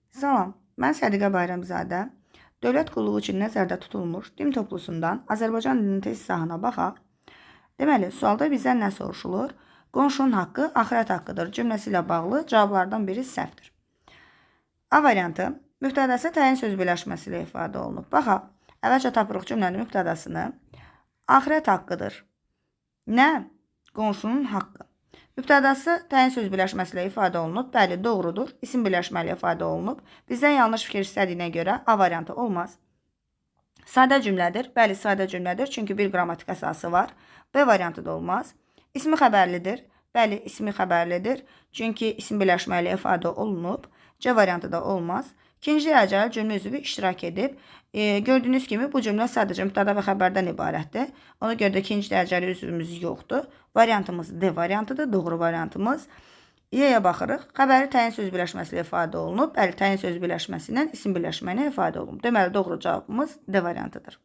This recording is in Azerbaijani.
Salam, mən Sədiqə Bayramzadə. Dövlət qulluğu üçün nəzərdə tutulmuş din toplusundan Azərbaycan dilinin test sahına baxaq. Deməli, sualda bizdən nə soruşulur? Qonşunun haqqı axirət haqqıdır cümləsi ilə bağlı cavablardan biri səhvdir. A variantı, mübtədəsi təyin söz birləşməsi ilə ifadə olunub. Baxaq, əvvəlcə tapırıq cümlənin mübtədəsini. Axirət haqqıdır. Nə? Qonşunun haqqı. Mübtədəsi təyin söz birləşməsi ilə ifadə olunub. Bəli, doğrudur. İsim birləşməli ifadə olunub. Bizdən yanlış fikir istədiyinə görə A variantı olmaz. Sadə cümlədir. Bəli, sadə cümlədir. Çünki bir qrammatik əsası var. B variantı da olmaz. İsmi xəbərlidir. Bəli, ismi xəbərlidir. Çünki isim birləşməli ifadə olunub. C variantı da olmaz. İkinci dərəcəli cümlə üzvü iştirak edib. Gördüyünüz kimi bu cümlə sadəcə mübtədə və xəbərdən ibarətdir. Ona görə də ikinci dərəcəli üzvümüz yoxdur. Variantımız D variantıdır. Doğru variantımız. Y-yə baxırıq. Xəbəri təyin söz birləşməsi ilə ifadə olunub. Bəli, təyin söz birləşməsi ilə isim birləşmə ilə ifadə olunub. Deməli, doğru cavabımız D variantıdır.